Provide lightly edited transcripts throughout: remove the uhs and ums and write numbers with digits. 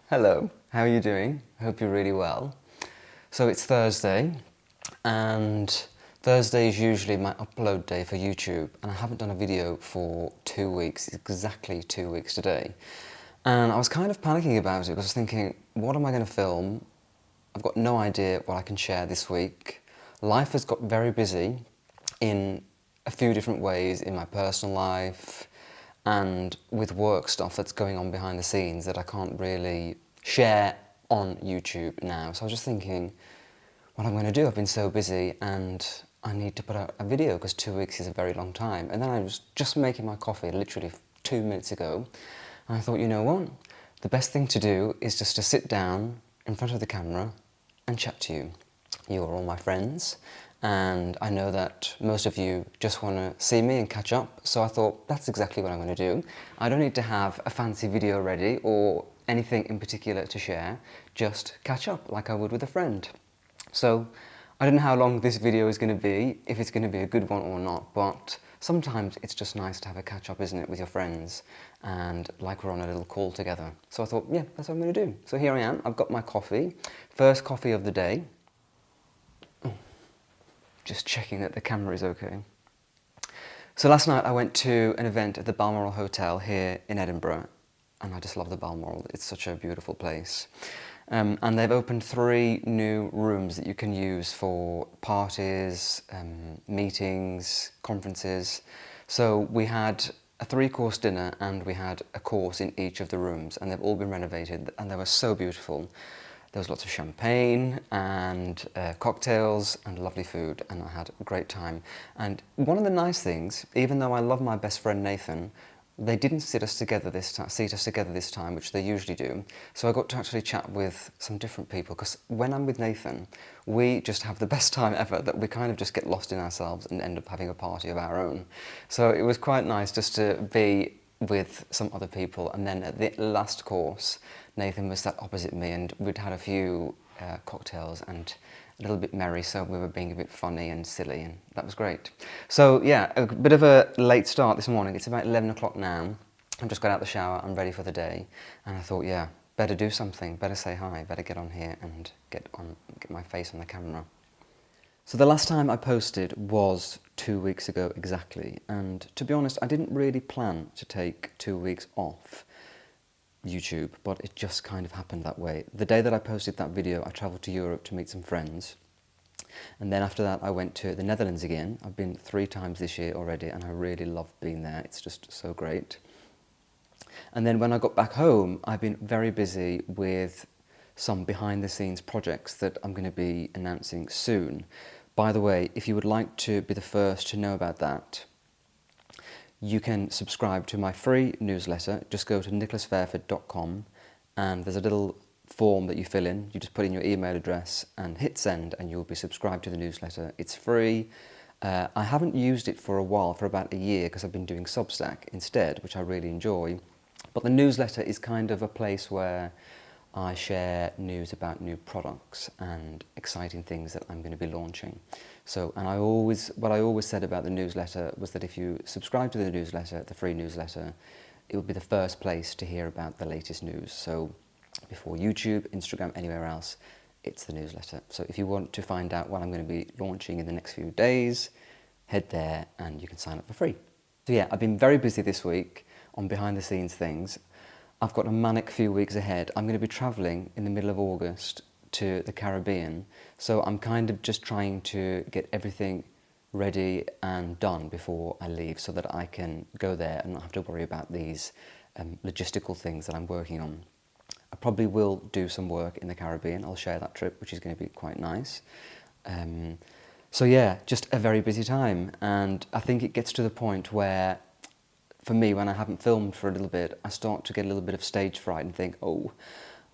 Hello, how are you doing? I hope you're really well. So it's Thursday, and Thursday is usually my upload day for YouTube, and I haven't done a video for 2 weeks, exactly 2 weeks today. And I was kind of panicking about it because I was thinking, what am I going to film? I've got no idea what I can share this week. Life has got very busy in a few different ways in my personal life and with work stuff that's going on behind the scenes that I can't really share on YouTube now. So I was just thinking what I'm going to do. I've been so busy and I need to put out a video because 2 weeks is a very long time. And then I was just making my coffee literally 2 minutes ago. And I thought, you know what? The best thing to do is just to sit down in front of the camera and chat to you. You are all my friends, and I know that most of you just want to see me and catch up, so I thought that's exactly what I'm going to do. I don't need to have a fancy video ready or anything in particular to share, just catch up like I would with a friend. So I don't know how long this video is going to be, if it's going to be a good one or not, but sometimes it's just nice to have a catch up, isn't it, with your friends, and like we're on a little call together. So I thought, yeah, that's what I'm going to do. So here I am, I've got my coffee, first coffee of the day. Just checking that the camera is okay. So last night I went to an event at the Balmoral Hotel here in Edinburgh, and I just love the Balmoral, it's such a beautiful place. And they've opened 3 new rooms that you can use for parties, meetings, conferences. So we had a 3-course dinner and we had a course in each of the rooms, and they've all been renovated and they were so beautiful. There was lots of champagne and cocktails and lovely food, and I had a great time. And one of the nice things, even though I love my best friend Nathan, they didn't seat us together this time, which they usually do. So I got to actually chat with some different people, because when I'm with Nathan, we just have the best time ever, that we kind of just get lost in ourselves and end up having a party of our own. So it was quite nice just to be with some other people. And then at the last course, Nathan was sat opposite me, and we'd had a few cocktails and a little bit merry, so we were being a bit funny and silly, and that was great. So yeah, a bit of a late start this morning. It's about 11 o'clock now. I've just got out the shower, I'm ready for the day, and I thought, yeah, better do something, better say hi, better get on here and get my face on the camera. So the last time I posted was 2 weeks ago exactly, and to be honest, I didn't really plan to take 2 weeks off YouTube, but it just kind of happened that way. The day that I posted that video, I travelled to Europe to meet some friends, and then after that I went to the Netherlands again. I've been 3 times this year already, and I really love being there. It's just so great. And then when I got back home, I've been very busy with some behind the scenes projects that I'm going to be announcing soon. By the way, if you would like to be the first to know about that, you can subscribe to my free newsletter. Just go to nicolasfairford.com, and there's a little form that you fill in. You just put in your email address and hit send, and you'll be subscribed to the newsletter. It's free. I haven't used it for a while, for about a year, because I've been doing Substack instead, which I really enjoy. But the newsletter is kind of a place where I share news about new products and exciting things that I'm going to be launching. So, and what I always said about the newsletter was that if you subscribe to the newsletter, the free newsletter, it would be the first place to hear about the latest news. So before YouTube, Instagram, anywhere else, it's the newsletter. So if you want to find out what I'm going to be launching in the next few days, head there and you can sign up for free. So yeah, I've been very busy this week on behind the scenes things. I've got a manic few weeks ahead. I'm going to be travelling in the middle of August to the Caribbean, so I'm kind of just trying to get everything ready and done before I leave, so that I can go there and not have to worry about these logistical things that I'm working on. I probably will do some work in the Caribbean. I'll share that trip, which is going to be quite nice. So yeah, just a very busy time, and I think it gets to the point where, for me, when I haven't filmed for a little bit, I start to get a little bit of stage fright and think, oh,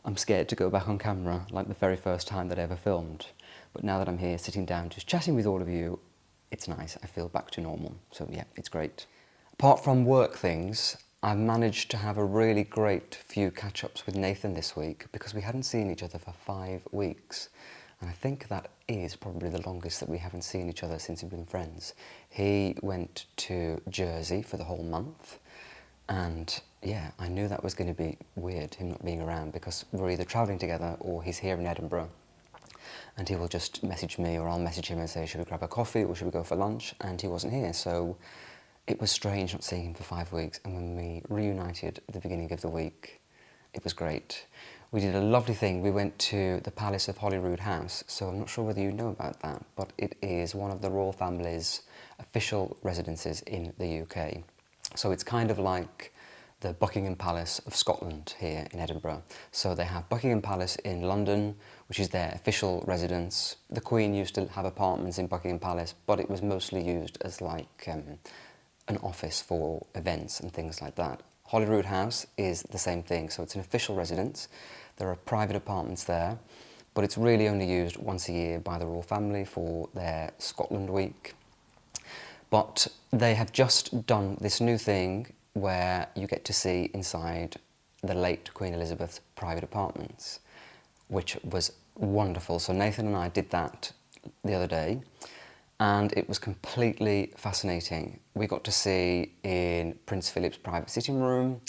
I'm scared to go back on camera, like the very first time that I ever filmed. But now that I'm here sitting down just chatting with all of you, it's nice. I feel back to normal. So yeah, it's great. Apart from work things, I've managed to have a really great few catch-ups with Nathan this week, because we hadn't seen each other for 5 weeks. And I think that is probably the longest that we haven't seen each other since we've been friends. He went to Jersey for the whole month, and yeah, I knew that was going to be weird, him not being around, because we're either travelling together or he's here in Edinburgh. And he will just message me, or I'll message him and say, should we grab a coffee or should we go for lunch? And he wasn't here, so it was strange not seeing him for 5 weeks. And when we reunited at the beginning of the week, it was great. We did a lovely thing. We went to the Palace of Holyrood House. So I'm not sure whether you know about that, but it is one of the royal family's official residences in the UK. So it's kind of like the Buckingham Palace of Scotland here in Edinburgh. So they have Buckingham Palace in London, which is their official residence. The Queen used to have apartments in Buckingham Palace, but it was mostly used as like an office for events and things like that. Holyrood House is the same thing, so it's an official residence. There are private apartments there, but it's really only used once a year by the royal family for their Scotland week. But they have just done this new thing where you get to see inside the late Queen Elizabeth's private apartments, which was wonderful. So Nathan and I did that the other day, and it was completely fascinating. We got to see in Prince Philip's private sitting room,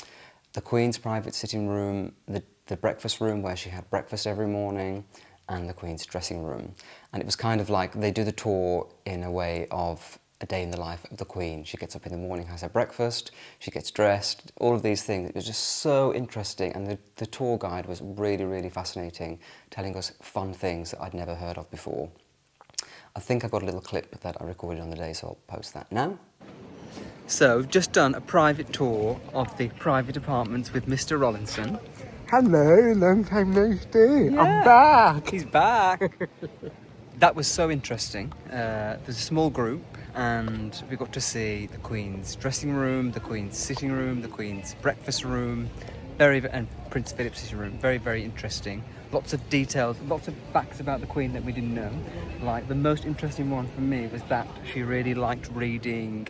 the Queen's private sitting room, the breakfast room where she had breakfast every morning, and the Queen's dressing room. And it was kind of like they do the tour in a way of a day in the life of the Queen. She gets up in the morning, has her breakfast, she gets dressed, all of these things. It was just so interesting, and the tour guide was really, really fascinating, telling us fun things that I'd never heard of before. I think I've got a little clip that I recorded on the day, so I'll post that now. So we've just done a private tour of the private apartments with Mr. Rollinson. Hello, long time no see. Yeah. I'm back. He's back. That was so interesting. There's a small group, and we got to see the Queen's dressing room, the Queen's sitting room, the Queen's breakfast room, and Prince Philip's sitting room. Very, very interesting. Lots of details, lots of facts about the Queen that we didn't know. Like, the most interesting one for me was that she really liked reading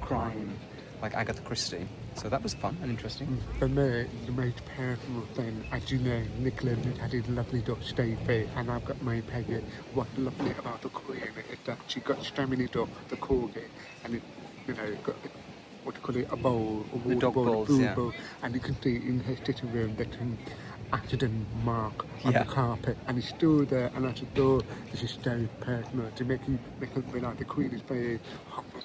crime, like Agatha Christie. So that was fun and interesting. For me, the most personal thing, as you know, Nicolas had his lovely dog Stevie, and I've got my Peggy. What's lovely about the Queen is that she got so many dogs, the corgi, and it, you know, got what do you call it, a bowl, a water dog bowl, bowls, a food yeah. bowl, and you can see in her sitting room that accident mark on the carpet, and it's still there. And I just thought this is so personal to make it like the Queen is very humble.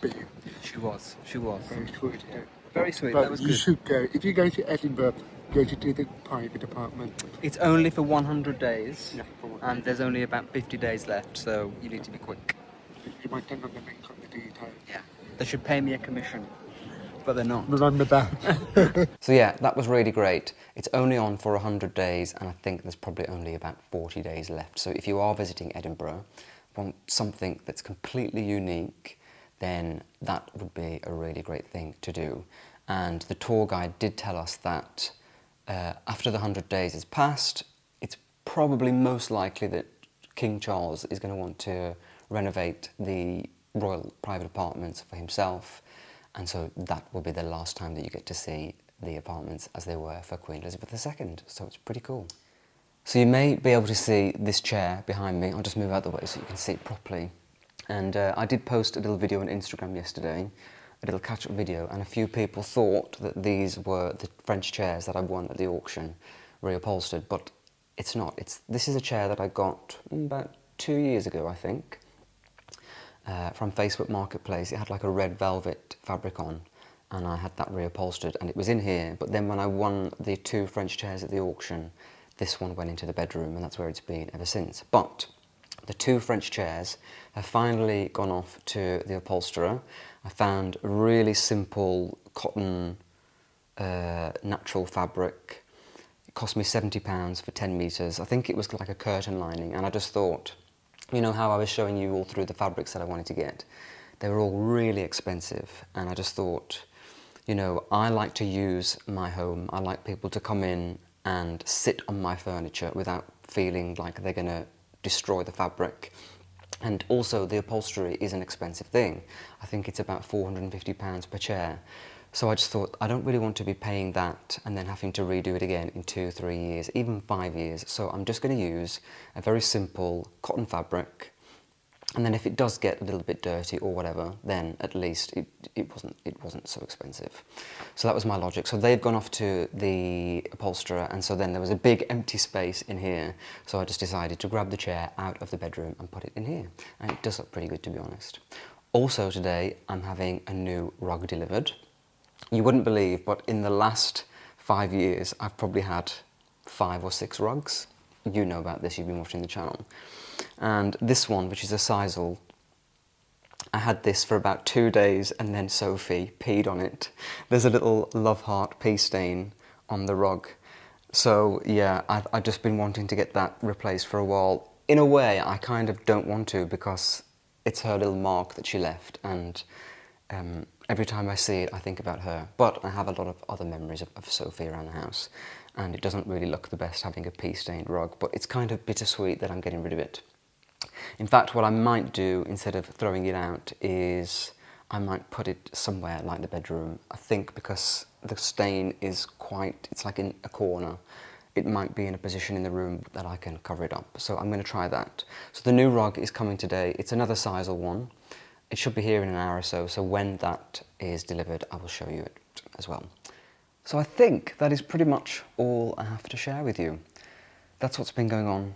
She was. Very sweet. Very sweet, But that was you good. should go. If you go to Edinburgh, go to the private apartment. It's only for 100 days, Yeah, and there's only about 50 days left, so you need to be quick. You might turn on the link on the details. Yeah. They should pay me a commission, but they're not. Remember that. So yeah, that was really great. It's only on for 100 days, and I think there's probably only about 40 days left. So if you are visiting Edinburgh, want something that's completely unique, then that would be a really great thing to do. And the tour guide did tell us that after the 100 days is passed, it's probably most likely that King Charles is going to want to renovate the royal private apartments for himself, and so that will be the last time that you get to see the apartments as they were for Queen Elizabeth II, so it's pretty cool. So you may be able to see this chair behind me. I'll just move out the way so you can see it properly. And I did post a little video on Instagram yesterday, a little catch-up video, and a few people thought that these were the French chairs that I won at the auction, reupholstered, but it's not. This is a chair that I got about 2 years ago, I think, from Facebook Marketplace. It had like a red velvet fabric on, and I had that reupholstered, and it was in here. But then when I won the 2 French chairs at the auction, this one went into the bedroom, and that's where it's been ever since. But the 2 French chairs have finally gone off to the upholsterer. I found a really simple cotton natural fabric. It cost me £70 for 10 metres. I think it was like a curtain lining, and I just thought, you know how I was showing you all through the fabrics that I wanted to get? They were all really expensive, and I just thought, you know, I like to use my home. I like people to come in and sit on my furniture without feeling like they're going to destroy the fabric. And also the upholstery is an expensive thing. I think it's about £450 per chair. So I just thought, I don't really want to be paying that and then having to redo it again in 2, 3 years, even 5 years. So I'm just going to use a very simple cotton fabric, And then if it does get a little bit dirty or whatever, then at least it wasn't so expensive. So that was my logic. So they've gone off to the upholsterer, and so then there was a big empty space in here. So I just decided to grab the chair out of the bedroom and put it in here. And it does look pretty good, to be honest. Also today, I'm having a new rug delivered. You wouldn't believe, but in the last 5 years, I've probably had 5 or 6 rugs. You know about this, you've been watching the channel. And this one, which is a sisal, I had this for about 2 days, and then Sophie peed on it. There's a little love heart pee stain on the rug. So yeah, I've just been wanting to get that replaced for a while. In a way, I kind of don't want to, because it's her little mark that she left, and every time I see it, I think about her. But I have a lot of other memories of Sophie around the house, and it doesn't really look the best having a pea-stained rug, but it's kind of bittersweet that I'm getting rid of it. In fact, what I might do, instead of throwing it out, is I might put it somewhere like the bedroom. I think because the stain is it's like in a corner, it might be in a position in the room that I can cover it up. So I'm going to try that. So the new rug is coming today. It's another sisal one. It should be here in an hour or so. So when that is delivered, I will show you it as well. So I think that is pretty much all I have to share with you. That's what's been going on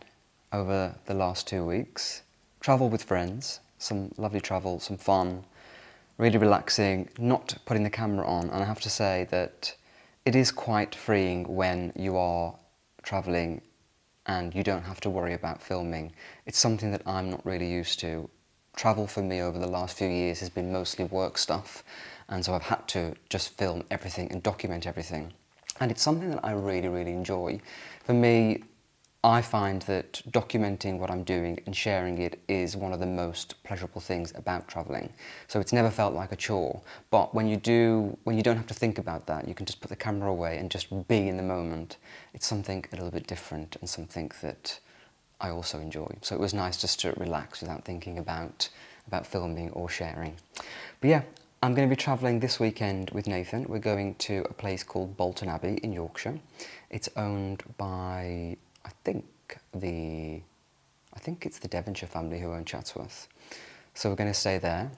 over the last 2 weeks. Travel with friends, some lovely travel, some fun, really relaxing, not putting the camera on. And I have to say that it is quite freeing when you are travelling and you don't have to worry about filming. It's something that I'm not really used to. Travel for me over the last few years has been mostly work stuff, and so I've had to just film everything and document everything. And it's something that I really, really enjoy. For me, I find that documenting what I'm doing and sharing it is one of the most pleasurable things about travelling. So it's never felt like a chore. But when you don't have to think about that, you can just put the camera away and just be in the moment. It's something a little bit different and something that I also enjoy. So it was nice just to relax without thinking about filming or sharing. But yeah, I'm going to be travelling this weekend with Nathan. We're going to a place called Bolton Abbey in Yorkshire. It's owned by, I think it's the Devonshire family who own Chatsworth. So we're going to stay there,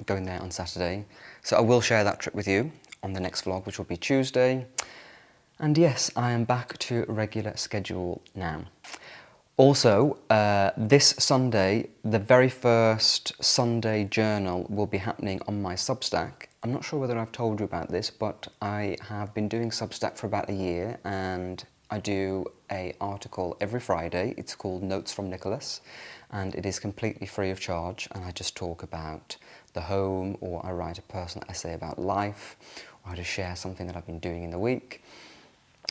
going there on Saturday. So I will share that trip with you on the next vlog, which will be Tuesday. And yes, I am back to a regular schedule now. Also, this Sunday, the very first Sunday journal will be happening on my Substack. I'm not sure whether I've told you about this, but I have been doing Substack for about a year, and I do an article every Friday. It's called Notes from Nicholas, and it is completely free of charge, and I just talk about the home, or I write a personal essay about life, or I just share something that I've been doing in the week.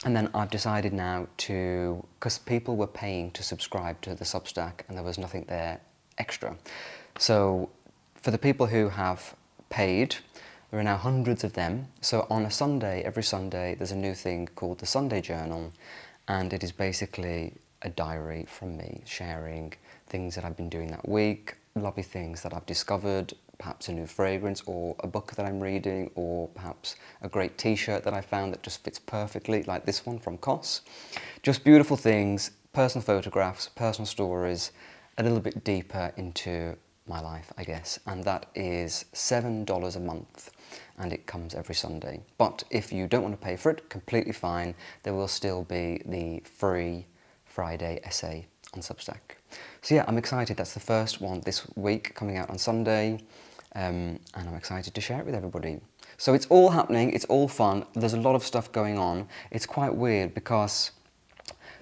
And then I've decided now because people were paying to subscribe to the Substack and there was nothing there extra. So for the people who have paid, there are now hundreds of them. So on a Sunday, every Sunday, there's a new thing called the Sunday Journal, and it is basically a diary from me sharing things that I've been doing that week, lovely things that I've discovered, perhaps a new fragrance or a book that I'm reading, or perhaps a great t-shirt that I found that just fits perfectly, like this one from COS. Just beautiful things, personal photographs, personal stories, a little bit deeper into my life, I guess. And that is $7 a month, and it comes every Sunday. But if you don't want to pay for it, completely fine. There will still be the free Friday essay on Substack. So yeah, I'm excited. That's the first one this week, coming out on Sunday, and I'm excited to share it with everybody. So it's all happening, it's all fun, there's a lot of stuff going on. It's quite weird because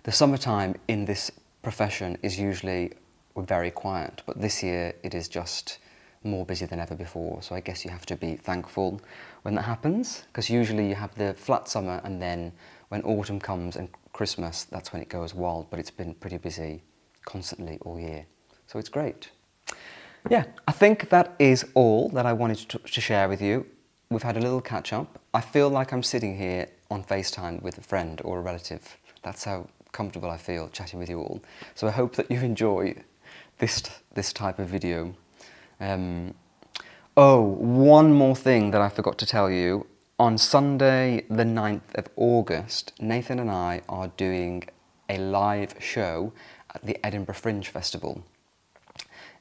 the summertime in this profession is usually very quiet, but this year it is just more busy than ever before. So I guess you have to be thankful when that happens, because usually you have the flat summer, and then when autumn comes and Christmas, that's when it goes wild, but it's been pretty busy constantly all year. So it's great. Yeah, I think that is all that I wanted to share with you. We've had a little catch up. I feel like I'm sitting here on FaceTime with a friend or a relative. That's how comfortable I feel chatting with you all. So I hope that you enjoy this type of video. Oh, one more thing that I forgot to tell you. On Sunday, the 9th of August, Nathan and I are doing a live show at the Edinburgh Fringe Festival.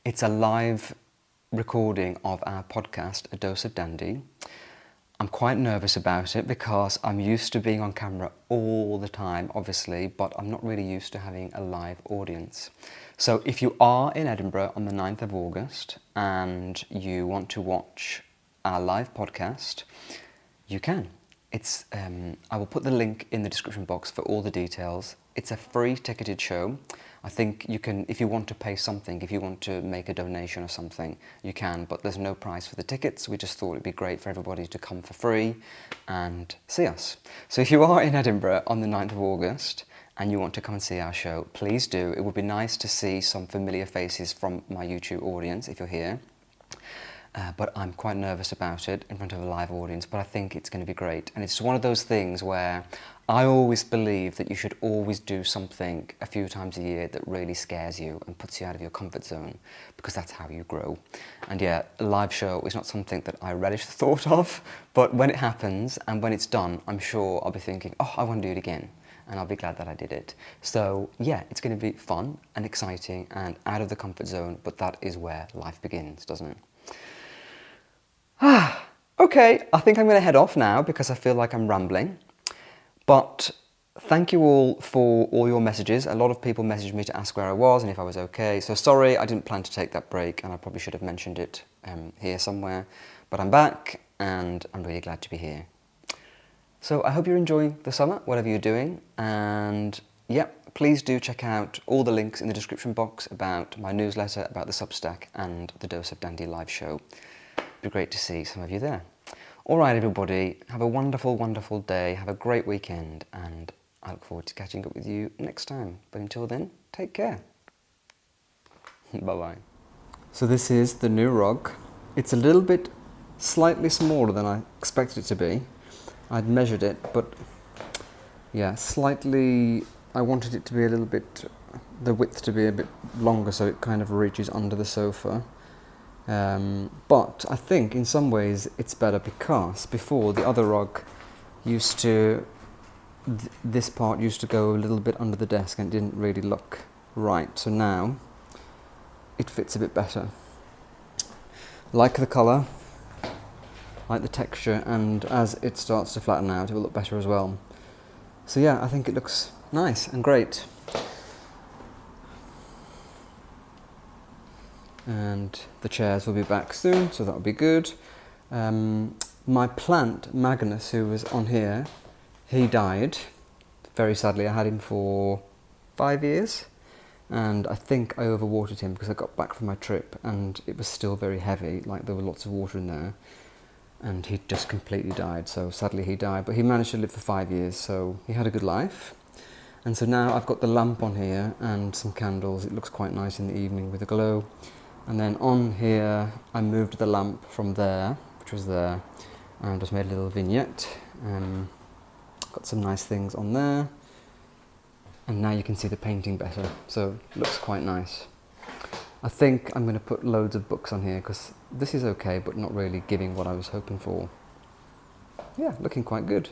It's a live recording of our podcast, A Dose of Dandy. I'm quite nervous about it because I'm used to being on camera all the time, obviously, but I'm not really used to having a live audience. So if you are in Edinburgh on the 9th of August and you want to watch our live podcast, you can. I will put the link in the description box for all the details. It's a free ticketed show. I think you can, if you want to pay something, if you want to make a donation or something, you can, but there's no price for the tickets. We just thought it'd be great for everybody to come for free and see us. So if you are in Edinburgh on the 9th of August and you want to come and see our show, please do. It would be nice to see some familiar faces from my YouTube audience if you're here. But I'm quite nervous about it in front of a live audience, but I think it's going to be great. And it's one of those things where I always believe that you should always do something a few times a year that really scares you and puts you out of your comfort zone, because that's how you grow. And yeah, a live show is not something that I relish the thought of, but when it happens and when it's done, I'm sure I'll be thinking, oh, I want to do it again. And I'll be glad that I did it. So yeah, it's going to be fun and exciting and out of the comfort zone, but that is where life begins, doesn't it? Okay, I think I'm going to head off now because I feel like I'm rambling. But thank you all for all your messages. A lot of people messaged me to ask where I was and if I was okay. So sorry, I didn't plan to take that break and I probably should have mentioned it here somewhere. But I'm back and I'm really glad to be here. So I hope you're enjoying the summer, whatever you're doing. And yeah, please do check out all the links in the description box about my newsletter, about the Substack and the Dose of Dandy live show. It'd be great to see some of you there. All right, everybody, have a wonderful, wonderful day. Have a great weekend, and I look forward to catching up with you next time. But until then, take care. Bye-bye. So this is the new rug. It's a little bit slightly smaller than I expected it to be. I'd measured it, but yeah, slightly, I wanted it to be a little bit, the width to be a bit longer so it kind of reaches under the sofa. But I think in some ways it's better because before the other rug used to, this part used to go a little bit under the desk and it didn't really look right. So now it fits a bit better. Like the colour, like the texture, and as it starts to flatten out it will look better as well. So yeah, I think it looks nice and great. And the chairs will be back soon, so that'll be good. My plant, Magnus, who was on here, he died. Very sadly, I had him for 5 years, and I think I overwatered him because I got back from my trip and it was still very heavy, like there were lots of water in there, and he just completely died. So sadly he died, but he managed to live for 5 years, so he had a good life. And so now I've got the lamp on here and some candles. It looks quite nice in the evening with a glow. And then on here, I moved the lamp from there, which was there, and just made a little vignette. Got some nice things on there. And now you can see the painting better, so it looks quite nice. I think I'm going to put loads of books on here because this is okay, but not really giving what I was hoping for. Yeah, looking quite good.